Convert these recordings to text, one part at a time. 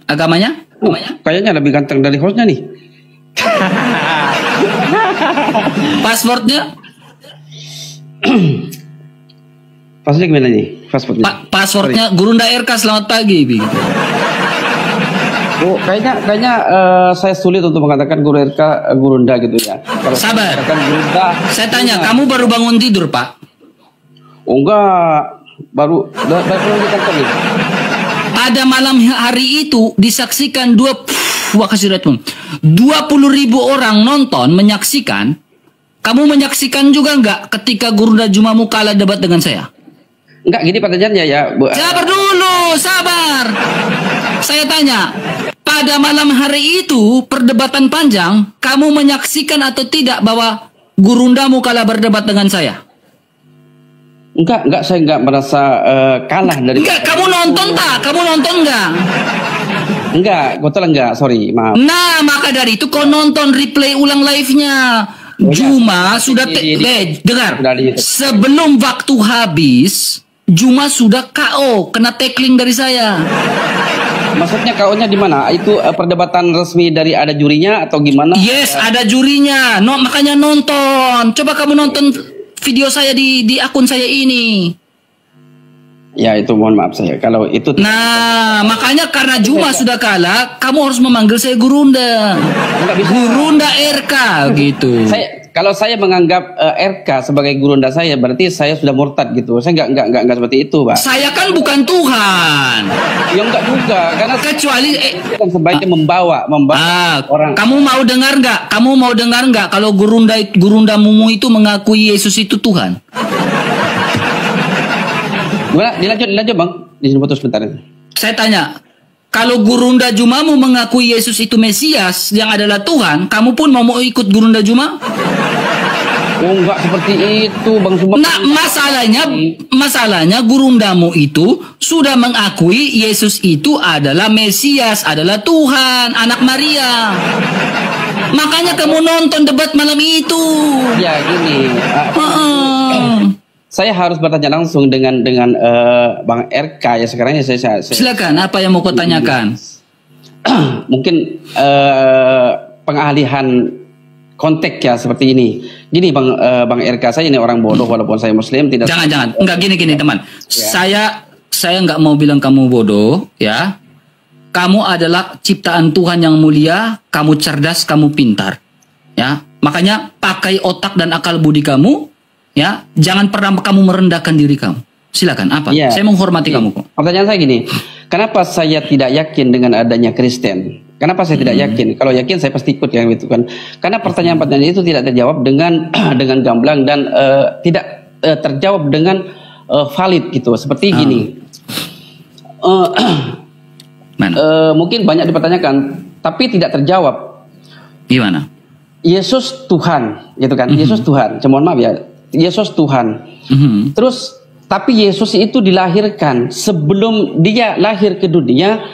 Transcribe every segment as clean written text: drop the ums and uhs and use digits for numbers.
Agamanya? Kayaknya lebih ganteng dari hostnya nih. Pasportnya? Passwordnya gimana nih? Passwordnya Gurunda RK selamat pagi. Begitu. Oh, kayaknya saya sulit untuk mengatakan Guru RK Gurunda gitu ya. Kalau sabar. Gurunda, saya tanya, kamu baru bangun tidur, Pak? Oh enggak, baru di kantor nih. Pada malam hari itu disaksikan 20.000 orang nonton menyaksikan. Kamu menyaksikan juga enggak ketika Gurunda Jumamu kalah debat dengan saya? Enggak, gini pertanyaannya ya. Sabar dulu, sabar. Saya tanya, pada malam hari itu perdebatan panjang, kamu menyaksikan atau tidak bahwa Gurundamu kalah berdebat dengan saya? Enggak, saya enggak merasa kalah dari. Enggak, kamu nonton tak? Kamu nonton enggak? Enggak, kebetulan enggak, sorry, maaf. Nah, maka dari itu kau nonton replay ulang live-nya. Juma sudah dengar. Sebelum waktu habis, Juma sudah KO, kena tackling dari saya. Maksudnya KO-nya di mana? Itu perdebatan resmi dari ada jurinya atau gimana? Yes, ada jurinya. Makanya nonton. Coba kamu nonton video saya di akun saya ini. Ya itu mohon maaf saya kalau itu. Nah makanya karena Juma sudah kalah, kamu harus memanggil saya Gurunda. Gurunda RK gitu. Kalau saya menganggap RK sebagai Gurunda saya, berarti saya sudah murtad gitu. Saya enggak seperti itu, Pak. Saya kan bukan Tuhan. Ya enggak juga, karena kecuali kan sebaiknya membawa orang. Kamu mau dengar nggak? Kamu mau dengar nggak kalau Gurundamu itu mengakui Yesus itu Tuhan? Gimana? Dilanjut Bang. Di sini putus sebentar. Saya tanya, kalau Gurunda Jumamu mengakui Yesus itu Mesias yang adalah Tuhan, kamu pun mau ikut Gurunda Juma? Oh enggak seperti itu Bang Suma. Nah masalahnya Gurundamu itu sudah mengakui Yesus itu adalah Mesias, adalah Tuhan, anak Maria. Makanya kamu nonton debat malam itu. Ya gini. Saya harus bertanya langsung dengan Bang RK ya sekarang ya saya silakan, apa yang mau kau tanyakan? Mungkin pengalihan konteks ya seperti ini. Gini Bang RK, saya ini orang bodoh walaupun saya Muslim tidak. Jangan enggak gini teman. Ya. Saya enggak mau bilang kamu bodoh ya. Kamu adalah ciptaan Tuhan yang mulia, kamu cerdas, kamu pintar. Ya, makanya pakai otak dan akal budi kamu. Ya, jangan pernah kamu merendahkan diri kamu. Silakan, apa? Ya. Saya menghormati kamu kok. Pertanyaan saya gini, kenapa saya tidak yakin dengan adanya Kristen? Kenapa saya tidak yakin? Kalau yakin saya pasti ikut ya gitu kan. Karena pertanyaan-pertanyaan itu tidak terjawab dengan dengan gamblang dan tidak terjawab dengan valid gitu. Seperti gini. Mungkin banyak dipertanyakan, tapi tidak terjawab. Gimana? Yesus Tuhan, gitu kan? Yesus Tuhan. Mohon maaf ya. Yesus Tuhan. Terus tapi Yesus itu dilahirkan sebelum dia lahir ke dunia.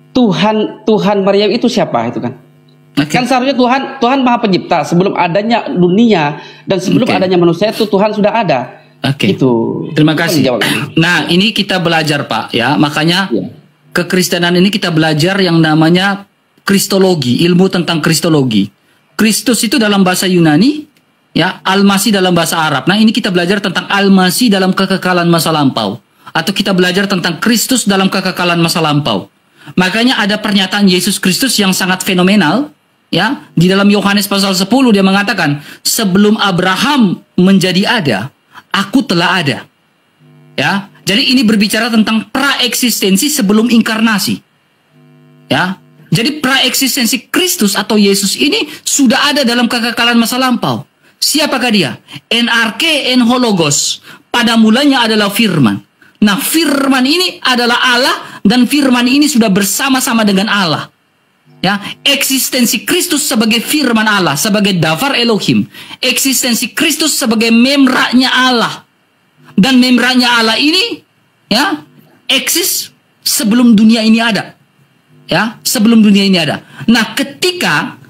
Tuhan Maryam itu siapa itu kan? Kan seharusnya Tuhan Maha Pencipta sebelum adanya dunia dan sebelum adanya manusia itu Tuhan sudah ada. Gitu. Terima kasih. Nah, ini kita belajar Pak ya. Makanya kekristenan ini kita belajar yang namanya kristologi, ilmu tentang kristologi. Kristus itu dalam bahasa Yunani. Ya, Al-Masih dalam bahasa Arab. Nah, ini kita belajar tentang Al-Masih dalam kekekalan masa lampau. Atau kita belajar tentang Kristus dalam kekekalan masa lampau. Makanya ada pernyataan Yesus Kristus yang sangat fenomenal. Ya, di dalam Yohanes pasal 10 dia mengatakan, sebelum Abraham menjadi ada, aku telah ada. Ya, jadi ini berbicara tentang praeksistensi sebelum inkarnasi. Ya, jadi praeksistensi Kristus atau Yesus ini sudah ada dalam kekekalan masa lampau. Siapakah dia? NRK en hologos. Pada mulanya adalah firman. Nah, firman ini adalah Allah dan firman ini sudah bersama-sama dengan Allah. Ya, eksistensi Kristus sebagai firman Allah, sebagai Davar Elohim. Eksistensi Kristus sebagai memraknya Allah. Dan memraknya Allah ini ya, eksis sebelum dunia ini ada. Ya, sebelum dunia ini ada. Nah, ketika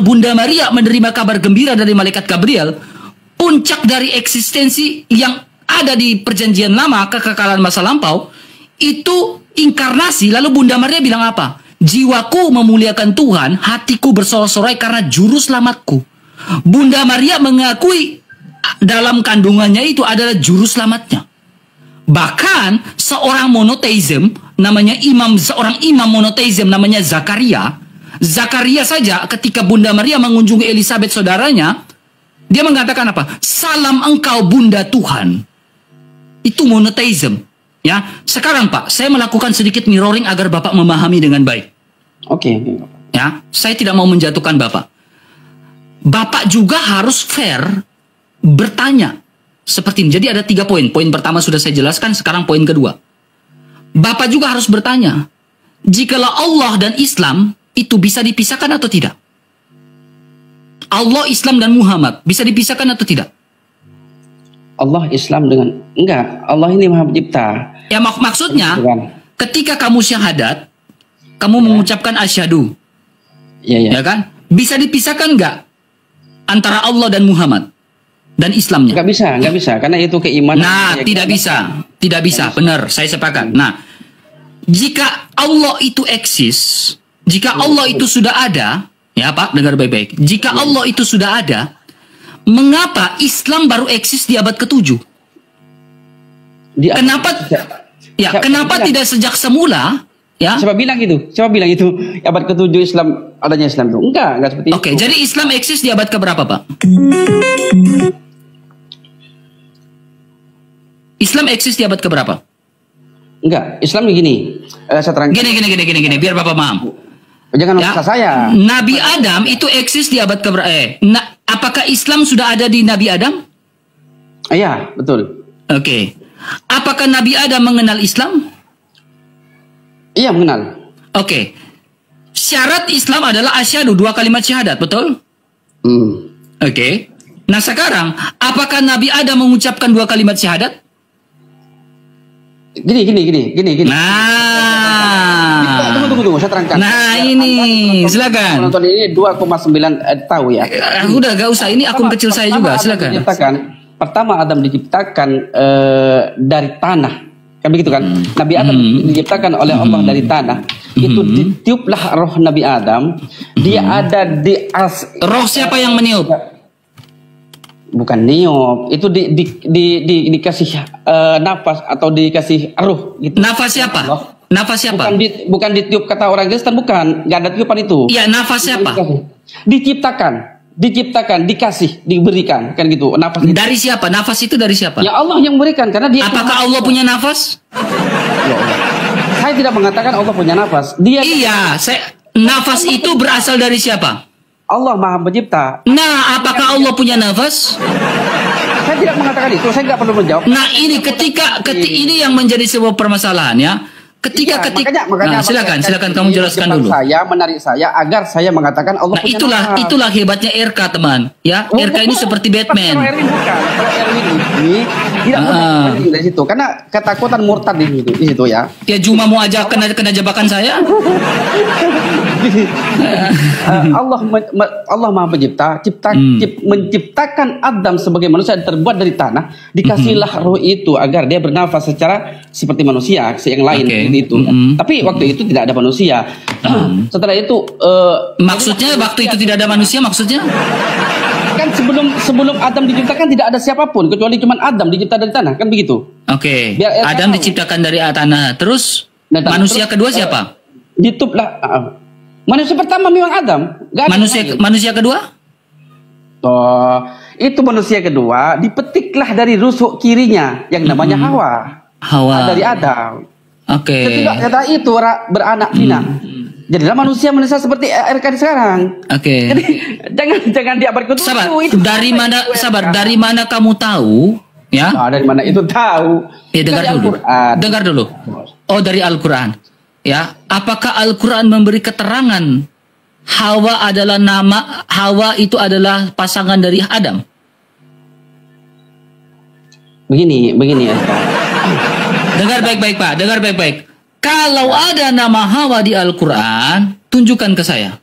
Bunda Maria menerima kabar gembira dari malaikat Gabriel, puncak dari eksistensi yang ada di perjanjian lama, kekekalan masa lampau, itu inkarnasi, lalu Bunda Maria bilang apa? Jiwaku memuliakan Tuhan, hatiku bersorak-sorai karena juru selamatku. Bunda Maria mengakui dalam kandungannya itu adalah juru selamatnya. Bahkan seorang monoteism namanya seorang imam monoteism namanya Zakaria. Zakaria saja ketika Bunda Maria mengunjungi Elizabeth saudaranya, dia mengatakan apa? Salam engkau Bunda Tuhan. Itu monoteism. Ya, sekarang Pak, saya melakukan sedikit mirroring agar Bapak memahami dengan baik. Oke. Ya, saya tidak mau menjatuhkan Bapak. Bapak juga harus fair bertanya seperti ini. Jadi ada 3 poin. Poin pertama sudah saya jelaskan, sekarang poin kedua. Bapak juga harus bertanya, jikalau Allah dan Islam itu bisa dipisahkan atau tidak? Allah, Islam, dan Muhammad bisa dipisahkan atau tidak? Allah, Islam dengan enggak. Allah ini Maha Pencipta. Ya maksudnya, ketika kamu syahadat, kamu mengucapkan asyhadu, ya kan? Bisa dipisahkan nggak antara Allah dan Muhammad dan Islamnya? Nggak bisa, karena itu keimanan. Nah, tidak bisa, benar, saya sepakat. Nah, jika Allah itu eksis, jika Allah itu sudah ada, ya Pak, dengar baik-baik. Jika Allah itu sudah ada, mengapa Islam baru eksis di abad ke-7? Kenapa tidak sejak semula? Ya. Siapa bilang itu? Abad ke-7 Islam, adanya Islam itu? Enggak seperti itu. Oke, jadi Islam eksis di abad keberapa, Pak? Islam eksis di abad keberapa? Enggak, Islam begini. Saya terangkan. Gini, biar Bapak paham. Jangan maksa saya. Nabi Adam itu eksis di abad keberapa? Apakah Islam sudah ada di Nabi Adam? Iya, betul. Oke. Apakah Nabi Adam mengenal Islam? Iya, mengenal. Oke. Syarat Islam adalah asyhadu, 2 kalimat syahadat, betul? Oke. Nah sekarang, apakah Nabi Adam mengucapkan 2 kalimat syahadat? Gini. Nah. Tunggu, saya terangkan. Nah ini, silakan. Penonton ini 2,9 tahu ya. Udah, gak usah. Ini akun kecil saya juga, silakan. Pertama Adam diciptakan dari tanah, kan begitu kan? Nabi Adam diciptakan oleh Allah dari tanah. Itu ditiuplah roh Nabi Adam. Dia ada di roh siapa yang meniup? Bukan niup, itu dikasih nafas atau dikasih ruh gitu. Nafas siapa? Nafas siapa? Bukan ditiup kata orang Kristen, bukan. Nggak ada tiupan itu. Iya, nafas siapa? Diciptakan, dikasih, diberikan, kan gitu. Nafas itu. Dari siapa? Nafas itu dari siapa? Ya Allah yang memberikan, karena dia. Apakah Allah punya nafas? Ya Allah. Saya tidak mengatakan Allah punya nafas. Nafas itu berasal dari siapa? Allah Maha Pencipta. Nah, apakah Allah punya nafas? Saya tidak mengatakan itu. Saya nggak perlu menjawab. Nah, ini ini yang menjadi sebuah permasalahan ya. Makanya, silakan kamu jelaskan dulu. Saya menarik saya agar saya mengatakan Allah punya nafas. Itulah hebatnya RK, teman. Ya, RK ini seperti Batman. Erwin ini tidak dari situ, karena ketakutan murtad di situ ya. Ya cuma mau aja kena jebakan saya. Allah Maha Pencipta, menciptakan Adam sebagai manusia terbuat dari tanah, dikasihlah roh itu agar dia bernafas secara seperti manusia yang lain. Itu. Tapi waktu itu tidak ada manusia. Setelah itu maksudnya waktu itu tidak ada manusia maksudnya? Kan sebelum Adam diciptakan tidak ada siapapun kecuali cuma Adam dicipta dari tanah, kan begitu? Oke. Adam diciptakan dari tanah. Terus manusia kedua siapa? Dituplah manusia pertama memang Adam. Manusia kedua? Itu manusia kedua dipetiklah dari rusuk kirinya yang namanya Hawa. Dari Adam. Oke. Setelah itu beranak pinak. Jadilah manusia seperti RK sekarang. Oke. Jadi jangan dia berkutu. Sabar. Dari mana kamu tahu? Ya. Nah, dari mana itu tahu? Ya, dengar dulu. Oh, dari Al-Qur'an. Ya. Apakah Al-Qur'an memberi keterangan Hawa itu adalah pasangan dari Adam? Begini ya. Dengar baik-baik, Pak. Dengar baik-baik. Kalau ada nama Hawa di Al-Quran, tunjukkan ke saya.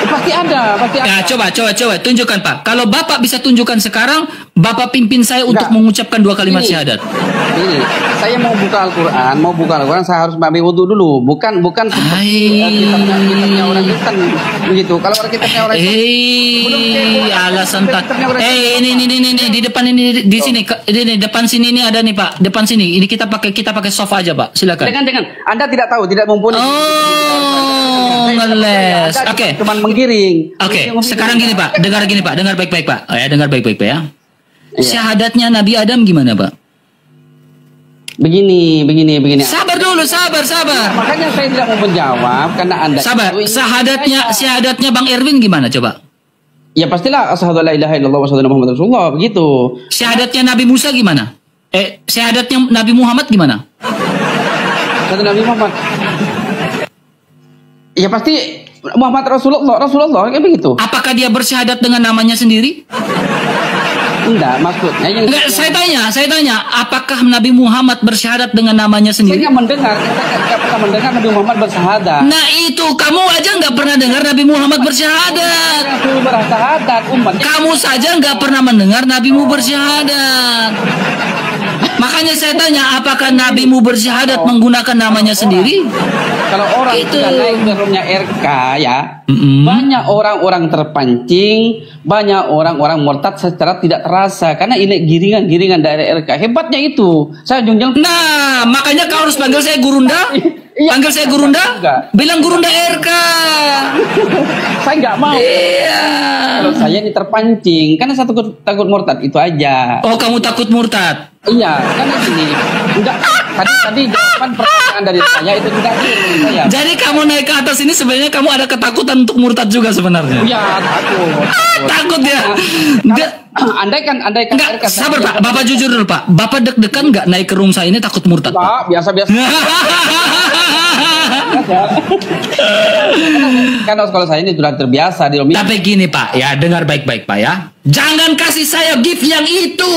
Pasti Pasti ada, pasti ada. Ya, coba tunjukkan Pak. Kalau Bapak bisa tunjukkan sekarang, Bapak pimpin saya untuk mengucapkan 2 kalimat syahadat. Ini, saya mau buka Al-Quran, saya harus ambil wudu dulu. Bukan seperti kitabnya orang Kristen begitu. Kalau kitabnya orang Kristen, alasan tak. Ini di depan ini, di sini, ini depan sini ini ada nih Pak. Depan sini, ini kita pakai soft aja Pak. Silakan. Dengan Anda tidak tahu, tidak mumpuni. Oh, ngeles. Oke. Cuman menggiring. Oke, sekarang gini Pak, dengar baik-baik Pak. Oh, ya, dengar baik-baik Pak ya. Syahadatnya Nabi Adam gimana Pak? Begini. Sabar dulu, sabar. Makanya saya tidak mau menjawab karena Anda. Sabar. Syahadatnya Bang Erwin gimana coba? Ya pastilah asyhadu alla ilaha illallah wa asyhadu anna muhammadar rasulullah begitu. Syahadatnya Nabi Musa gimana? Syahadatnya Nabi Muhammad gimana? Syahadat Nabi Muhammad. Ya pasti Muhammad Rasulullah kayak begitu. Apakah dia bersyahadat dengan namanya sendiri? Enggak, maksudnya yang enggak, saya tanya, apakah Nabi Muhammad bersyahadat dengan namanya sendiri? Saya nggak pernah mendengar Nabi Muhammad bersyahadat. Nah itu, kamu aja nggak pernah dengar Nabi Muhammad bersyahadat. Kamu saja nggak pernah mendengar Nabimu bersyahadat. Makanya saya tanya, apakah nabimu bersyahadat menggunakan namanya sendiri? Kalau orang itu naik ke roomnya RK ya, banyak orang-orang terpancing, banyak orang-orang murtad secara tidak terasa karena ini giringan-giringan dari RK. Hebatnya itu. Saya junjung. Nah, makanya kau harus panggil saya Gurunda. Panggil saya Gurunda. Bilang Gurunda RK. Saya nggak mau. Iya. Kalau saya ini terpancing karena saya takut murtad itu aja. Oh, kamu takut murtad? Iya, karena gini. Enggak. Tadi jawaban pertanyaan dari saya itu tidak saya. Jadi kamu naik ke atas ini sebenarnya kamu ada ketakutan untuk murtad juga sebenarnya? Iya, takut. Takut ya. Andai kan enggak, sabar Pak, Bapak jujur dulu Pak. Bapak deg-degan enggak naik ke room saya ini takut murtad? Pak, biasa-biasa. Karena kalau saya ini sudah terbiasa di room. Tapi gini Pak, ya dengar baik-baik Pak ya. Jangan kasih saya gift yang itu.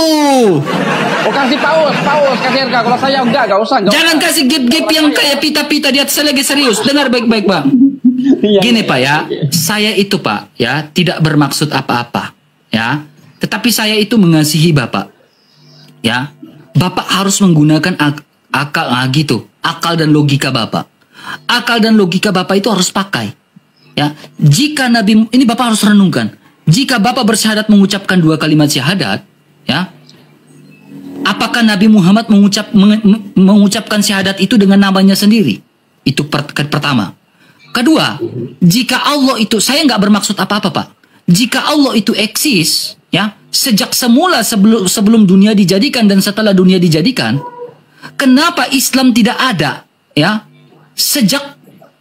Oh, kasih paus, kasih RK. Kalau saya enggak usah. Jangan kasih gift-gift yang kayak pita-pita di atas. Saya lagi serius. Dengar baik-baik Pak. Gini Pak ya, saya itu Pak ya tidak bermaksud apa-apa ya. Tetapi saya itu mengasihi Bapak. Ya. Bapak harus menggunakan akal dan logika Bapak. Akal dan logika Bapak itu harus pakai. Ya. Jika Nabi, ini Bapak harus renungkan. Jika Bapak bersyahadat mengucapkan 2 kalimat syahadat, ya. Apakah Nabi Muhammad mengucapkan syahadat itu dengan namanya sendiri? Itu pertama. Kedua, jika Allah itu, saya nggak bermaksud apa-apa Pak. Jika Allah itu eksis, ya, sejak semula sebelum dunia dijadikan dan setelah dunia dijadikan, kenapa Islam tidak ada, ya? Sejak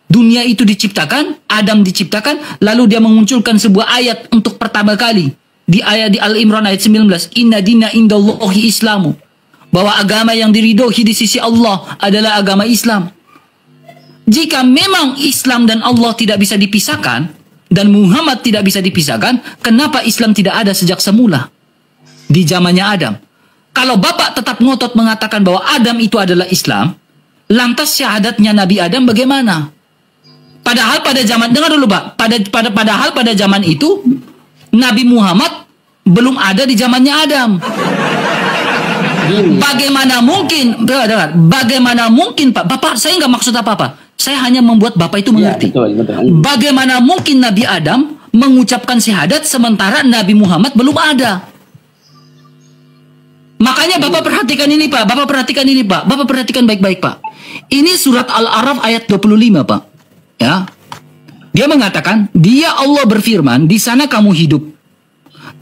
dunia itu diciptakan, Adam diciptakan, lalu dia memunculkan sebuah ayat untuk pertama kali di Al-Imran ayat 19, Inna dina indallahi Islamu, bahwa agama yang diridhoi di sisi Allah adalah agama Islam. Jika memang Islam dan Allah tidak bisa dipisahkan dan Muhammad tidak bisa dipisahkan, kenapa Islam tidak ada sejak semula di zamannya Adam? Kalau Bapak tetap ngotot mengatakan bahwa Adam itu adalah Islam, lantas syahadatnya Nabi Adam bagaimana? Padahal pada zaman, dengar dulu Pak, padahal pada zaman itu Nabi Muhammad belum ada di zamannya Adam. Bagaimana mungkin? Bagaimana mungkin Pak? Bapak, saya nggak maksud apa-apa. Saya hanya membuat Bapak itu mengerti. Ya, betul. Bagaimana mungkin Nabi Adam mengucapkan syahadat sementara Nabi Muhammad belum ada? Makanya Bapak perhatikan ini Pak. Bapak perhatikan baik-baik Pak. Ini surat Al-A'raf ayat 25 Pak. Ya. Dia mengatakan, dia Allah berfirman, di sana kamu hidup.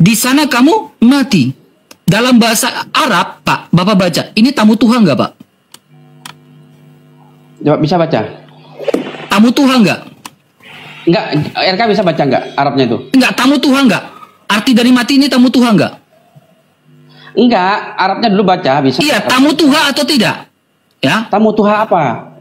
Di sana kamu mati. Dalam bahasa Arab, Pak, Bapak baca. Ini tamu Tuhan nggak, Pak? Coba bisa baca. Tamu Tuhan nggak? Enggak, RK bisa baca nggak Arabnya itu? Enggak, tamu Tuhan nggak? Arti dari mati ini tamu Tuhan nggak? Enggak, Arabnya dulu baca bisa. Iya, tamu Tuhan atau tidak? Ya. Tamu Tuhan apa?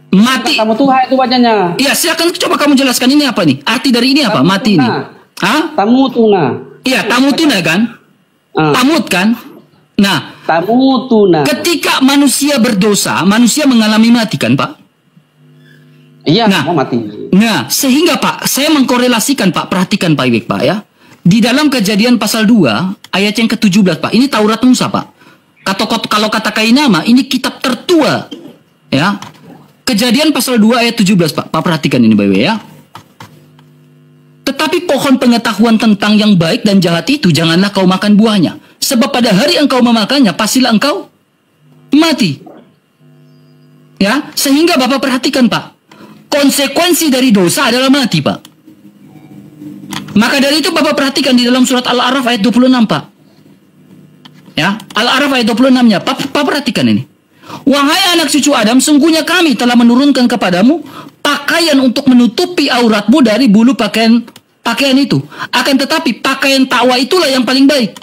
Mati. Tamu Tuhan itu bacanya. Iya, silakan coba kamu jelaskan ini apa nih? Arti dari ini apa? Tamu mati tuna. ini. Hah? Tamu tuna. Iya, tamu tuna kan? Tamut kan? Nah, tamu tuna. Ketika manusia berdosa, manusia mengalami mati kan, Pak? Iya, Nah, mau mati. Nah, sehingga Pak, saya mengkorelasikan Pak, perhatikan Pak Iwik Pak ya. Di dalam Kejadian pasal 2 ayat yang ke-17 Pak, ini Taurat Musa Pak. Kalau kata Kainama, ini kitab tertua ya. Kejadian pasal 2 ayat 17 Pak. Pak perhatikan ini Pak Iwik ya. Tetapi pohon pengetahuan tentang yang baik dan jahat itu janganlah kau makan buahnya. Sebab pada hari engkau memakannya, pastilah engkau mati. Ya, sehingga Bapak perhatikan Pak. Konsekuensi dari dosa adalah mati Pak. Maka dari itu Bapak perhatikan di dalam surat Al-A'raf ayat 26 Pak. Ya, Al-A'raf ayat 26-nya. Pak perhatikan ini. Wahai anak cucu Adam, sungguhnya kami telah menurunkan kepadamu pakaian untuk menutupi auratmu dari bulu pakaian itu. Akan tetapi pakaian takwa itulah yang paling baik.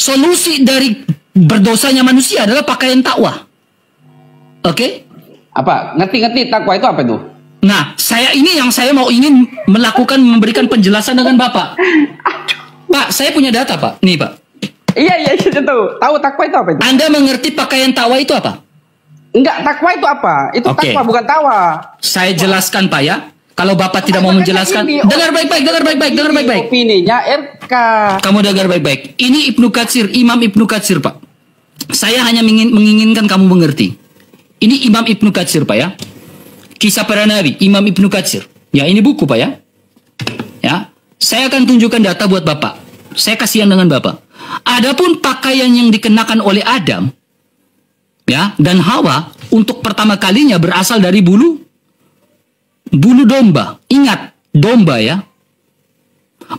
Solusi dari berdosanya manusia adalah pakaian takwa. Oke? Apa? Ngerti takwa itu apa itu? Nah, saya ingin memberikan penjelasan dengan Bapak. Pak, saya punya data Pak. Nih Pak. Iya, tahu takwa itu apa itu? Anda mengerti pakaian takwa itu apa? Enggak, takwa itu apa? Itu takwa bukan tawa. Saya jelaskan Pak ya. Kalau Bapak tidak mau menjelaskan, dengar baik-baik. Opininya RK. Kamu dengar baik-baik. Ini Ibnu Katsir, Imam Ibnu Katsir Pak. Saya hanya menginginkan kamu mengerti. Ini Imam Ibnu Katsir Pak ya. Kisah para Nabi, Imam Ibnu Katsir. Ya, ini buku Pak ya. Ya, saya akan tunjukkan data buat Bapak. Saya kasihan dengan Bapak. Adapun pakaian yang dikenakan oleh Adam ya dan Hawa untuk pertama kalinya berasal dari bulu domba. Ingat, domba ya.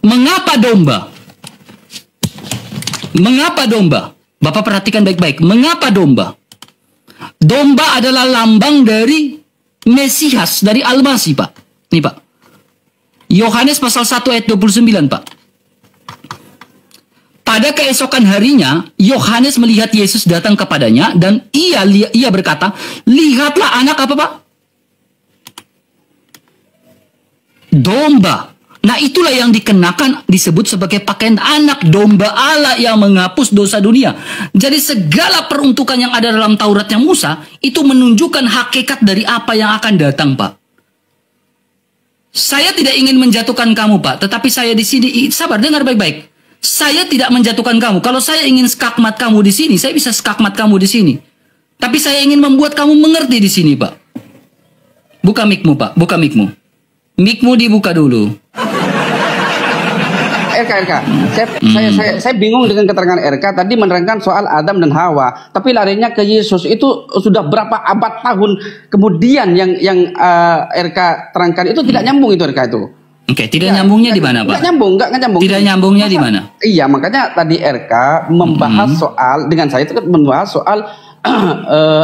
Mengapa domba? Bapak perhatikan baik-baik. Mengapa domba? Domba adalah lambang dari Mesias, dari Al-Masih, Pak. Nih, Pak. Yohanes pasal 1 ayat 29, Pak. Pada keesokan harinya, Yohanes melihat Yesus datang kepadanya dan ia berkata, "Lihatlah anak apa, Pak? Domba." Nah, itulah yang dikenakan disebut sebagai pakaian anak domba Allah yang menghapus dosa dunia. Jadi segala peruntukan yang ada dalam Tauratnya Musa itu menunjukkan hakikat dari apa yang akan datang, Pak. Saya tidak ingin menjatuhkan kamu, Pak, tetapi saya di sini sabar, dengar baik-baik. Saya tidak menjatuhkan kamu. Kalau saya ingin skakmat kamu di sini, saya bisa skakmat kamu di sini. Tapi saya ingin membuat kamu mengerti di sini, Pak. Buka mic-mu, Pak. Buka mic-mu. Mic-mu dibuka dulu. RK. Saya bingung dengan keterangan RK tadi menerangkan soal Adam dan Hawa, tapi larinya ke Yesus. Itu sudah berapa abad tahun kemudian yang RK terangkan itu tidak nyambung itu RK itu. Oke, tidak nyambungnya di mana, Pak? Enggak nyambung. Tidak nyambungnya di mana? Iya, makanya tadi RK membahas soal dengan saya itu kan membahas soal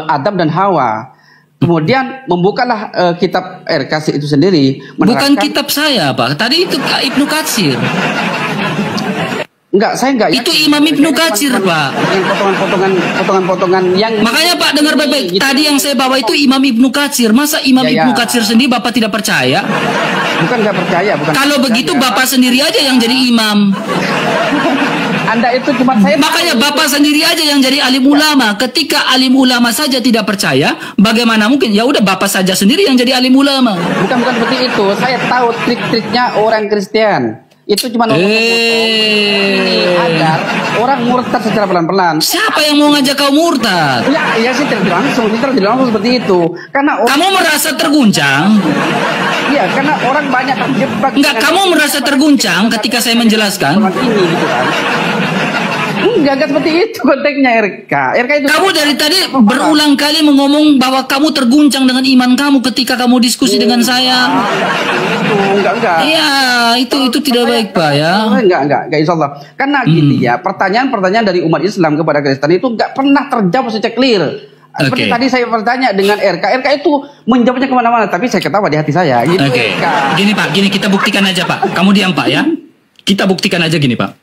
Adam dan Hawa. Kemudian membukalah kitab RK itu sendiri. Bukan kitab saya, Pak. Tadi itu Ibnu Katsir. Enggak, saya enggak. Itu Imam Ibnu Katsir, Pak. Dengan potongan-potongan yang... Makanya, Pak, dengar baik-baik. Gitu. Tadi yang saya bawa itu Imam Ibnu Katsir. Masa Imam Ibnu Katsir sendiri Bapak tidak percaya? Bukan nggak percaya. Kalau begitu Bapak sendiri aja yang jadi imam. Anda itu cuma saya. Makanya Bapak sendiri aja yang jadi alim ulama. Ketika alim ulama saja tidak percaya, bagaimana mungkin? Ya udah Bapak saja sendiri yang jadi alim ulama. Bukan seperti itu. Saya tahu trik-triknya orang Kristen. Itu cuma agar orang murtad secara pelan-pelan. Siapa yang mau ngajak kau murtad? Ya sih tidak langsung seperti itu. Karena kamu merasa terguncang? Iya, karena orang banyak terjebak. Enggak, kamu merasa terguncang ketika saya menjelaskan? Ini gitu kan. Enggak seperti itu konteksnya RK itu. Kamu dari tadi berulang kali mengomong bahwa kamu terguncang dengan iman kamu ketika kamu diskusi dengan saya. Enggak. Iya, itu tidak baik, Pak ya. Enggak, insyaallah. Karena gini ya, pertanyaan-pertanyaan dari umat Islam kepada Kristen itu enggak pernah terjawab secara clear. Seperti tadi saya bertanya dengan RK itu menjawabnya kemana-mana, tapi saya ketawa di hati saya. Gitu. Gini Pak, kita buktikan aja Pak. Kamu diam Pak ya. Kita buktikan aja gini Pak.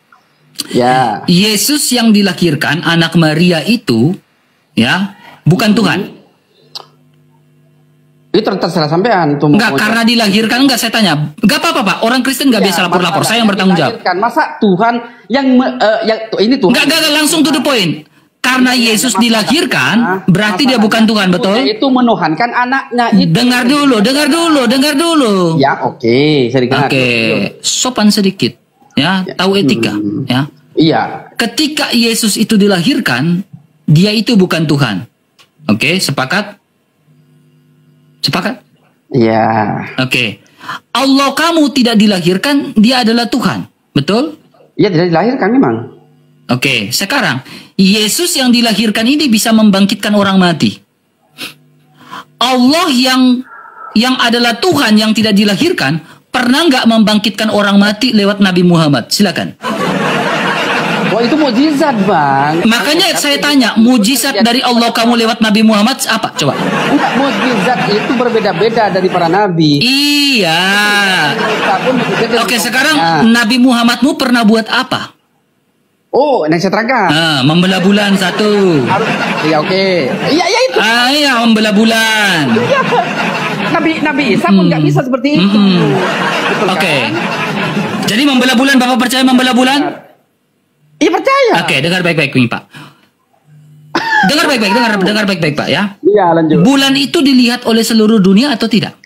Ya. Yesus yang dilahirkan anak Maria itu, ya, bukan Tuhan. Itu terserah sampean. Enggak, karena dilahirkan enggak saya tanya. Enggak apa-apa Pak. Orang Kristen enggak biasa lapor-lapor. Saya yang bertanggung jawab. Masa Tuhan yang ini Tuhan. Enggak langsung to the point. Karena Yesus dilahirkan, berarti dia bukan Tuhan, betul? Itu menuhankan anaknya itu. Dengar dulu. Ya, oke. Oke, sopan sedikit. Ya, tahu etika. Ya. Iya. Ketika Yesus itu dilahirkan, dia itu bukan Tuhan. Oke, sepakat? Sepakat? Iya. Oke. Allah kamu tidak dilahirkan, dia adalah Tuhan. Betul? Iya, tidak dilahirkan memang. Oke, sekarang Yesus yang dilahirkan ini bisa membangkitkan orang mati. Allah yang adalah Tuhan yang tidak dilahirkan pernah nggak membangkitkan orang mati lewat Nabi Muhammad? Silakan. Wah, itu mukjizat, Bang. Makanya saya tanya, mujizat dari Allah kamu lewat Nabi Muhammad apa? Coba. Enggak, mukjizat itu berbeda-beda dari para nabi. Iya. Oke, sekarang Nabi Muhammadmu pernah buat apa? Oh, nasi terangkan. Membelah bulan satu. Iya, oke. Iya itu. Iya, membelah bulan. Nabi Isa pun nggak bisa seperti itu. Oke. Jadi membelah bulan, Bapak percaya membelah bulan? Iya, percaya. Oke, dengar baik-baik, Pak. Dengar baik-baik, Pak ya. Iya, lanjut. Bulan itu dilihat oleh seluruh dunia atau tidak?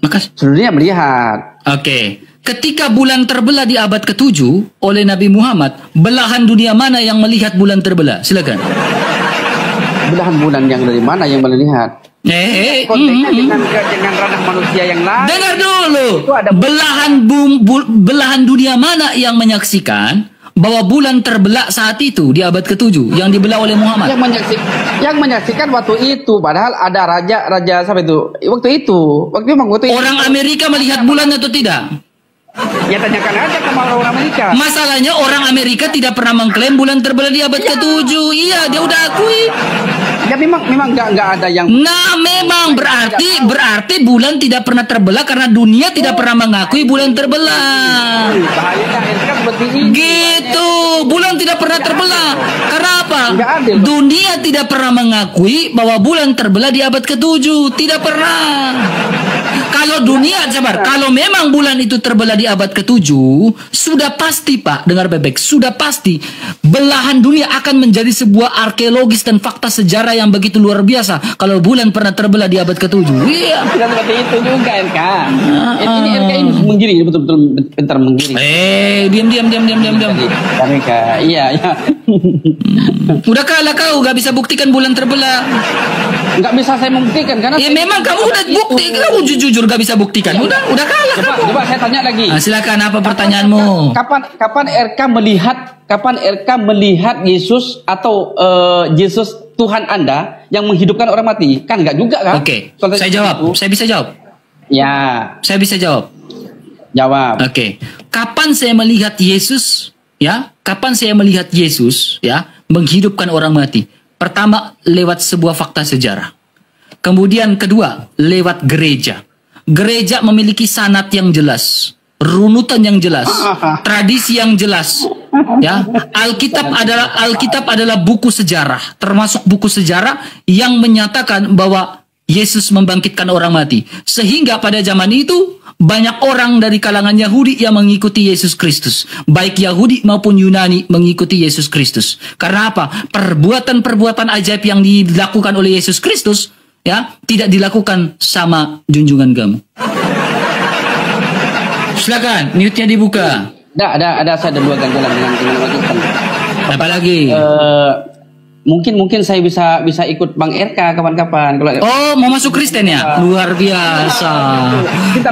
Maka seluruh dunia melihat. Oke. Ketika bulan terbelah di abad ke-7 oleh Nabi Muhammad, belahan dunia mana yang melihat bulan terbelah? Silakan. Belahan bulan yang dari mana yang melihat? Konteksnya dengan ranah manusia yang lain. Dengar dulu. Belahan dunia mana yang menyaksikan bahwa bulan terbelah saat itu di abad ke-7 yang dibelah oleh Muhammad? Yang menyaksikan waktu itu, padahal ada raja siapa itu? Waktu itu orang Amerika melihat bulan atau tidak? Ya, tanyakan aja sama orang Amerika. Masalahnya orang Amerika tidak pernah mengklaim bulan terbelah di abad ke-7. Iya, dia udah akui. Ya, memang nggak ada yang. Nah, memang berarti bulan tidak pernah terbelah karena dunia tidak pernah mengakui bulan terbelah. Bahayanya kan seperti ini. Gitu, bulan tidak pernah terbelah. Karena apa? Dunia tidak pernah mengakui bahwa bulan terbelah di abad ke-7. Tidak pernah. Kalau dunia, kalau memang bulan itu terbelah di abad ke-7, sudah pasti, Pak, dengar baik-baik, sudah pasti belahan dunia akan menjadi sebuah arkeologis dan fakta sejarah yang begitu luar biasa kalau bulan pernah terbelah di abad ke-7. Iya. Tidak seperti itu juga, RK. Ini RK ini menggiring, betul-betul pintar menggiring. Diam. RK, iya. Udah kalah kau, gak bisa buktikan bulan terbelah. Nggak bisa saya membuktikan karena memang kamu udah bukti, kamu jujur gak bisa buktikan. Udah kalah. Coba saya tanya lagi. Silakan, apa pertanyaanmu? Kapan RK melihat Yesus atau Yesus Tuhan Anda yang menghidupkan orang mati? Kan enggak juga kan? Oke. Saya jawab. Saya bisa jawab. Ya. Saya bisa jawab. Jawab. Oke. Kapan saya melihat Yesus? Ya. Kapan saya melihat Yesus? Ya. Menghidupkan orang mati? Pertama, lewat sebuah fakta sejarah. Kemudian kedua, lewat gereja. Gereja memiliki sanad yang jelas, runutan yang jelas, tradisi yang jelas. Ya, Alkitab adalah buku sejarah, termasuk buku sejarah yang menyatakan bahwa Yesus membangkitkan orang mati. Sehingga pada zaman itu banyak orang dari kalangan Yahudi yang mengikuti Yesus Kristus. Baik Yahudi maupun Yunani mengikuti Yesus Kristus. Karena apa? Perbuatan-perbuatan ajaib yang dilakukan oleh Yesus Kristus ya tidak dilakukan sama junjungan kamu. Silakan, mute-nya dibuka. Ada saya ada dua ganjalan dengan Pakistan. Apa lagi? Mungkin saya bisa ikut Bang RK kapan-kapan. Oh, mau masuk Kristen ya? Luar biasa.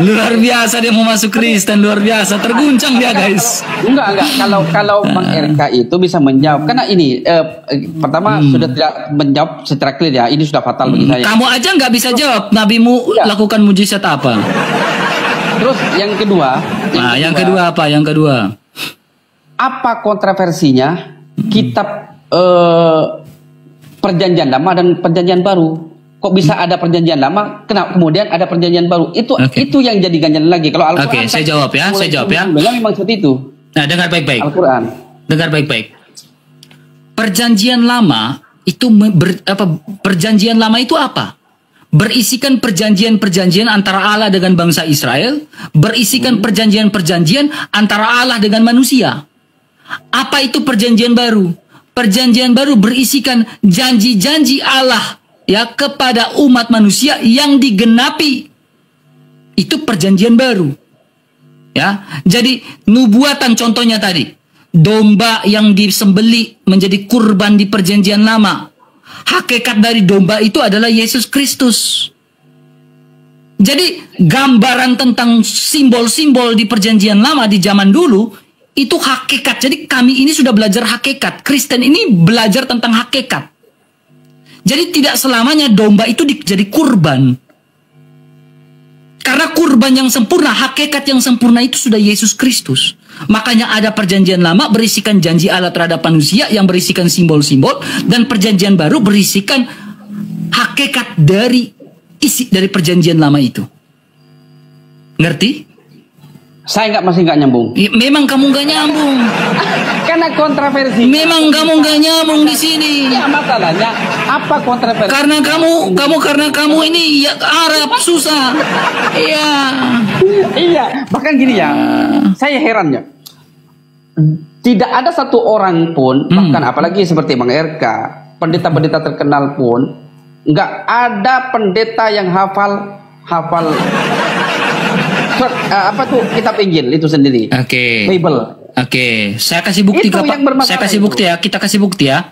Luar biasa dia mau masuk Kristen, luar biasa. Terguncang dia, guys. Enggak. Kalau Bang RK itu bisa menjawab. Karena ini pertama sudah tidak menjawab secara clear ya. Ini sudah fatal bagi saya. Kamu aja nggak bisa jawab. Nabimu lakukan mujizat apa? Terus yang kedua. Yang kedua apa? Yang kedua. Apa kontroversinya kitab Perjanjian Lama dan Perjanjian Baru? Kok bisa ada Perjanjian Lama, kenapa kemudian ada Perjanjian Baru? Itu yang jadi ganjalan lagi. Kalau Al-Quran, saya jawab ya. Memang seperti itu. Nah, dengar baik-baik. Al-Quran. Dengar baik-baik. Perjanjian Lama itu Perjanjian Lama itu apa? Berisikan perjanjian-perjanjian antara Allah dengan bangsa Israel, berisikan perjanjian-perjanjian antara Allah dengan manusia. Apa itu Perjanjian Baru? Perjanjian baru berisikan janji-janji Allah ya kepada umat manusia yang digenapi. Itu perjanjian baru. Ya, jadi nubuatan contohnya tadi, domba yang disembelih menjadi kurban di perjanjian lama. Hakikat dari domba itu adalah Yesus Kristus. Jadi gambaran tentang simbol-simbol di perjanjian lama di zaman dulu itu hakikat. Jadi kami ini sudah belajar hakikat. Kristen ini belajar tentang hakikat. Jadi tidak selamanya domba itu jadi kurban. Karena kurban yang sempurna, hakikat yang sempurna itu sudah Yesus Kristus. Makanya ada perjanjian lama berisikan janji Allah terhadap manusia yang berisikan simbol-simbol. Dan perjanjian baru berisikan hakikat dari isi dari perjanjian lama itu. Ngerti? Saya masih nggak nyambung. Memang kamu nggak nyambung. Karena kontroversi. Memang kamu nggak nyambung di sini. Ya, masalahnya apa kontroversi? Karena kamu ini ya Arab susah. Iya. Iya, bahkan gini ya. Saya heran ya. Tidak ada satu orang pun, bahkan apalagi seperti Bang RK, pendeta-pendeta terkenal pun, nggak ada pendeta yang hafal apa tuh kitab Injil itu sendiri. Oke. Bible. Oke, saya kasih bukti Itu yang bermasalah. Saya kasih bukti ya. Kita kasih bukti ya.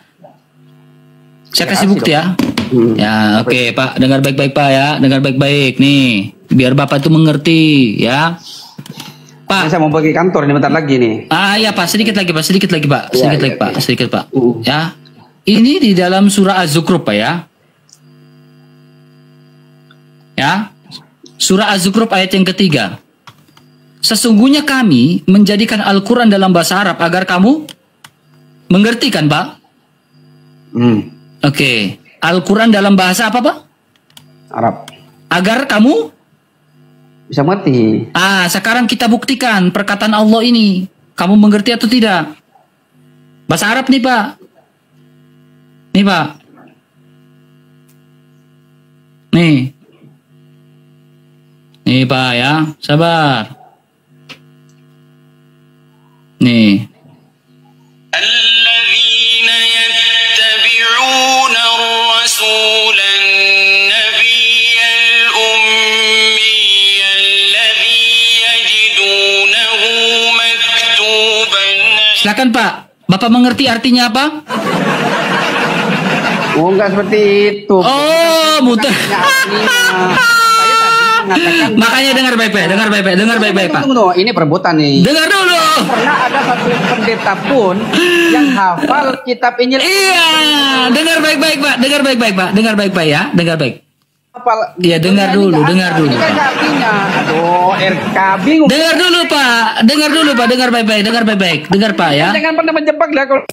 Saya kasih bukti ya. Ya, oke, Pak. Dengar baik-baik, Pak ya. Dengar baik-baik nih. Biar Bapak itu mengerti ya. Pak, saya mau pergi kantor ini bentar lagi nih. Iya, Pak. Sedikit lagi, Pak. Sedikit lagi, Pak. Sedikit, Pak. Ya. Ya. Ini di dalam surah Az-Zukhruf, Pak ya. Ya. Surah Az-Zukhruf ayat yang ketiga. Sesungguhnya kami menjadikan Al-Quran dalam bahasa Arab agar kamu mengerti kan, Pak? Oke. Al-Quran dalam bahasa apa, Pak? Arab. Agar kamu bisa mengerti. Sekarang kita buktikan perkataan Allah ini. Kamu mengerti atau tidak? Bahasa Arab nih, Pak. Nih, Pak. Nih. Nih, Pak ya. Sabar. Nih. Alladzina yattabi'una ar-rasulan nabiyyal ummiyal ladzi yajidunahu maktuban. Silakan, Pak. Bapak mengerti artinya apa? Oh, enggak seperti itu. Oh, muter. Makanya dengar baik-baik, Pak. Tunggu, ini perebutan nih. Dengar dulu. Pernah ada satu pendeta pun yang hafal kitab Injil. Iya, dengar baik-baik, Pak. Dengar baik, Pak ya. Dengar baik. Hafal. Iya, dengar dulu. Ini kan artinya. Aduh, RK bingung. Dengar dulu, Pak. Dengar baik-baik. Dengar, Pak ya. Jangan pernah menjebak lah kalau.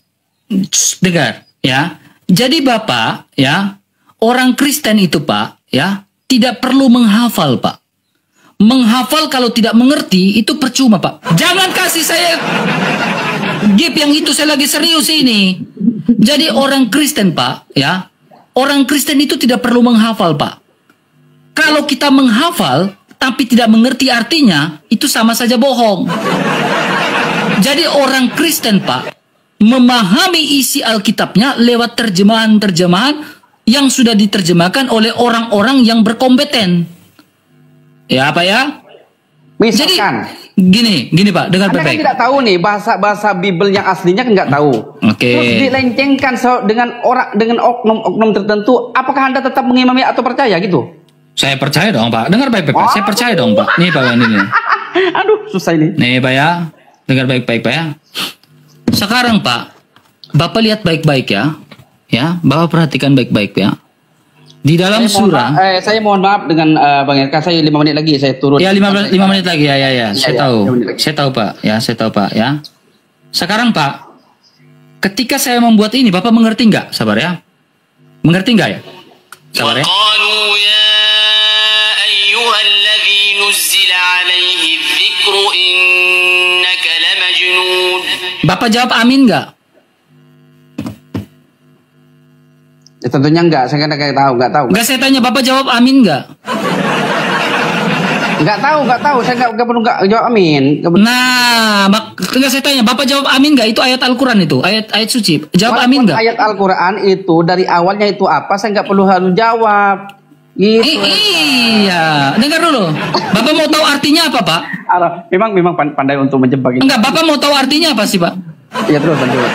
Dengar, ya. Jadi Bapak, ya, orang Kristen itu, Pak, ya, tidak perlu menghafal, Pak. Menghafal kalau tidak mengerti itu percuma, Pak. Jangan kasih saya gift yang itu, saya lagi serius ini. Jadi orang Kristen, Pak, ya, orang Kristen itu tidak perlu menghafal, Pak. Kalau kita menghafal tapi tidak mengerti artinya, itu sama saja bohong. Jadi orang Kristen, Pak, memahami isi Alkitabnya lewat terjemahan-terjemahan yang sudah diterjemahkan oleh orang-orang yang berkompeten. Ya, apa ya? Misalkan. Jadi, gini Pak, dengar Anda baik-baik. kan tidak tahu nih bahasa Bible yang aslinya kan nggak tahu. Oke. Terus dilencengkan dengan oknum tertentu, apakah Anda tetap mengimami atau percaya gitu? Saya percaya dong, Pak. Dengar baik-baik, Pak. Saya percaya dong, Pak. Nih, Pak, ini. Aduh, susah ini. Nih, Pak ya. Dengar baik-baik, Pak ya. Sekarang, Pak, Bapak lihat baik-baik ya. Ya, Bapak perhatikan baik-baik ya. Di dalam surah. Saya mohon maaf dengan Bang Eka, saya 5 menit lagi saya turun. Ya, 5 menit lagi ya. Saya tahu. Saya tahu, Pak. Ya, saya tahu, Pak ya. Sekarang, Pak, ketika saya membuat ini, Bapak mengerti nggak? Sabar ya. Mengerti nggak ya? Sabar ya. Bapak jawab amin nggak? Ya, tentunya enggak, saya kan nggak tahu. Nggak, saya tanya Bapak jawab amin nggak? Nggak tahu. Saya nggak perlu nggak jawab amin. Nah, enggak saya tanya, Bapak jawab amin nggak? Itu ayat Al-Quran itu, ayat suci. Jawab amin nggak? Ayat Al-Quran itu dari awalnya itu apa? Saya nggak perlu harus jawab. Gitu. Iya, dengar dulu. Bapak mau tahu artinya apa, Pak? Memang pandai untuk menjebak ini. Enggak, Bapak mau tahu artinya apa sih, Pak? Iya terus lanjut.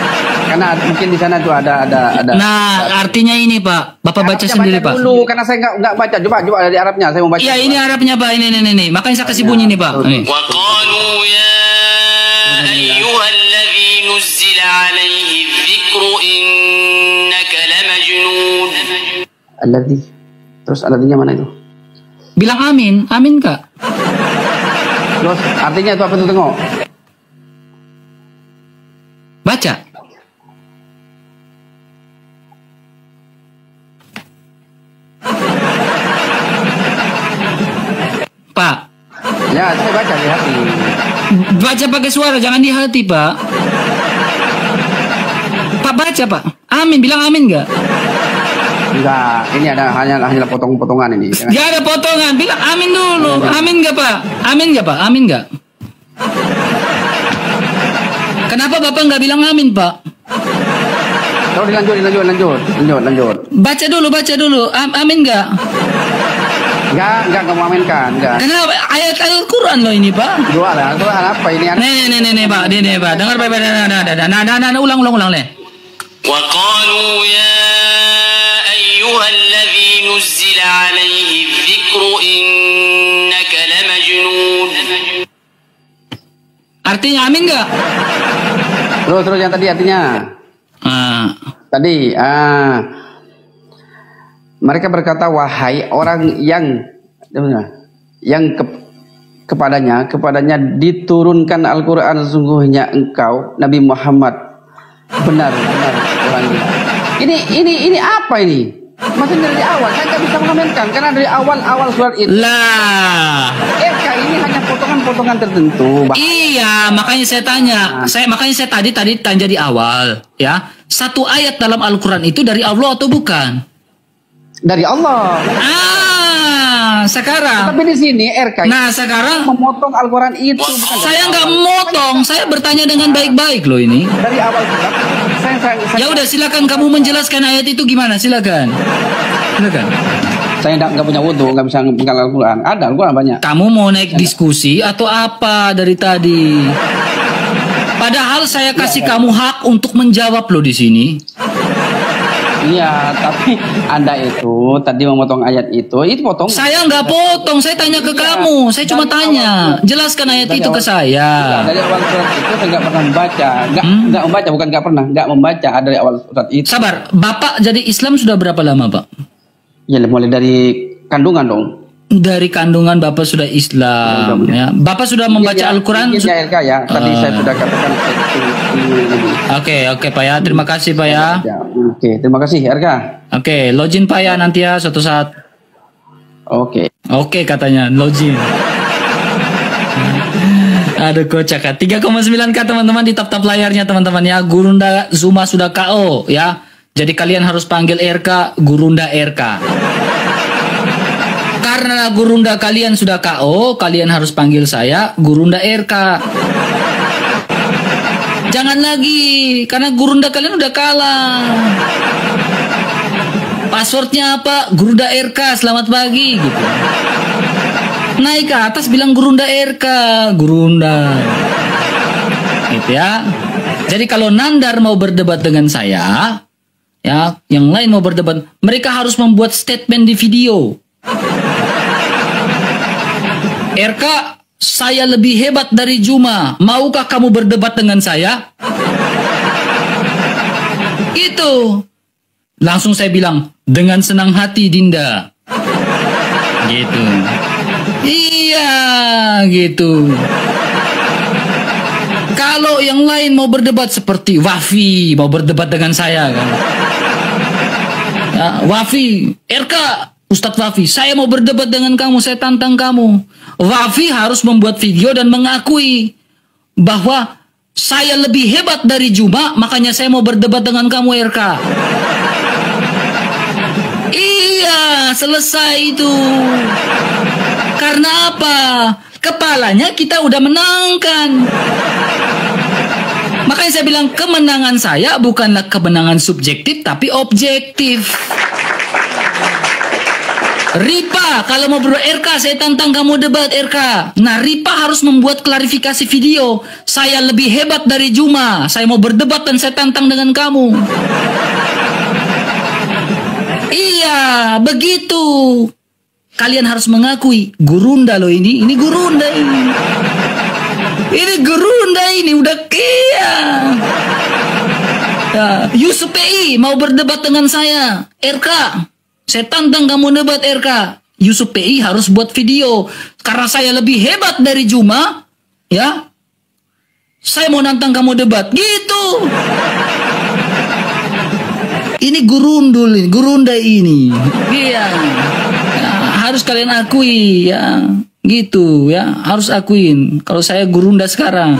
Karena mungkin di sana tuh ada. Nah, artinya ini, Pak. Bapak baca sendiri, Pak. Dulu, karena saya nggak baca. Coba dari Arabnya, saya mau baca. Iya, ini Arabnya, Pak. Ini. Makanya saya kasih bunyi nih, Pak. Nih. Wa qalu ya ayyuhalladzi nuzzila alaihi dzikru innaka lamajnun. Alladzi. Terus alladzinya mana itu? Bilang amin, Kak. Terus artinya itu apa tuh, tengok? Baca. Pak. Ya, saya baca di hati. Baca pakai suara, jangan di hati, Pak. Pak baca, Pak. Amin, bilang amin nggak? Enggak, ini hanya potong-potongan ini. Nggak ada potongan, bilang amin dulu. Amin nggak, Pak? Amin nggak, Pak? Amin nggak? Kenapa Bapak nggak bilang amin, Pak? Terus lanjut. Baca dulu. Amin nggak? Enggak mau aminkan, enggak. Kenapa? Ayat Al-Quran loh ini, Pak. Dua lah, Al-Quran apa ini? Nih, Pak. Nih, Pak. Dengar, Pak. Nah, ulang. Wa qalu ya ayyuhalladzi nuzzila alaihi dzikru innaka lamajnun. Artinya amin nggak? Terus yang tadi artinya. Tadi mereka berkata, wahai orang yang kepadanya diturunkan Al-Quran, sesungguhnya engkau Nabi Muhammad benar orang ini apa ini? Maksudnya dari awal saya nggak bisa mengaminkan karena dari awal surat itu lah. Ini hanya potongan-potongan tertentu. Iya, makanya saya tanya. Makanya saya tadi tanya di awal, ya. Satu ayat dalam Al-Quran itu dari Allah atau bukan? Dari Allah. Sekarang. Tapi di sini RK. Nah, sekarang memotong Al-Quran itu. Saya nggak memotong. Saya bertanya dengan baik-baik loh ini. Dari awal surat. Ya udah, silakan kamu menjelaskan ayat itu gimana? Silakan. Saya nggak punya wudu, nggak bisa pegang Al-Quran. Ada Al-Quran banyak. Kamu mau naik diskusi atau apa dari tadi? Padahal saya kasih kamu hak untuk menjawab loh di sini. Iya, tapi Anda itu tadi memotong ayat itu potong. Saya nggak potong, saya tanya ke kamu. Saya cuma tanya, jelaskan ayat itu ke saya. Dari awal surat itu saya nggak pernah membaca, nggak membaca, bukan nggak membaca dari awal surat itu. Sabar, Bapak jadi Islam sudah berapa lama, Pak? Ya, mulai dari kandungan dong. Dari kandungan Bapak sudah Islam, ya. Bapak sudah membaca Al-Quran. Ya, RK ya. Tadi saya sudah katakan. Oke, Pak ya. Terima kasih, Pak ya. Oke, terima kasih RK. Oke, login Pak ya nanti ya suatu saat. Oke, katanya login. Aduh kocak. 3,9K teman-teman di tap-tap layarnya teman-teman ya. Gurunda Zuma sudah KO ya. Jadi kalian harus panggil RK Gurunda RK. Karena Gurunda kalian sudah KO, kalian harus panggil saya Gurunda RK. Jangan lagi, karena Gurunda kalian udah kalah. Passwordnya apa? Gurunda RK, selamat pagi gitu. Naik ke atas bilang Gurunda RK, Gurunda. Gitu ya. Jadi kalau Nandar mau berdebat dengan saya, ya, yang lain mau berdebat, mereka harus membuat statement di video. RK, saya lebih hebat dari Juma. Maukah kamu berdebat dengan saya? Itu. Langsung saya bilang, dengan senang hati Dinda. Gitu. Iya, gitu. Kalau yang lain mau berdebat seperti Wafi, mau berdebat dengan saya kan. Ya, Wafi, RK, Ustadz Wafi, saya mau berdebat dengan kamu, saya tantang kamu. Wafi harus membuat video dan mengakui bahwa saya lebih hebat dari Juma, makanya saya mau berdebat dengan kamu RK. Iya, selesai itu. Karena apa? Kepalanya kita udah menangkan. Makanya saya bilang kemenangan saya bukanlah kemenangan subjektif tapi objektif. Ripa, kalau mau berdua RK, saya tantang kamu debat RK. Nah, Ripa harus membuat klarifikasi video. Saya lebih hebat dari Juma. Saya mau berdebat dan saya tantang dengan kamu. Iya, begitu. Kalian harus mengakui, Gurunda loh ini Gurunda ini. Ini Gurunda ini, udah kia. Ya, Yusuf PI mau berdebat dengan saya. RK, saya tantang kamu debat RK. Yusuf PI harus buat video. Karena saya lebih hebat dari Juma, ya. Saya mau nantang kamu debat. Gitu. Ini Gurundul, Gurunda ini. Iya. Ya, harus kalian akui, ya. Gitu, ya. Harus akuin. Kalau saya Gurunda sekarang.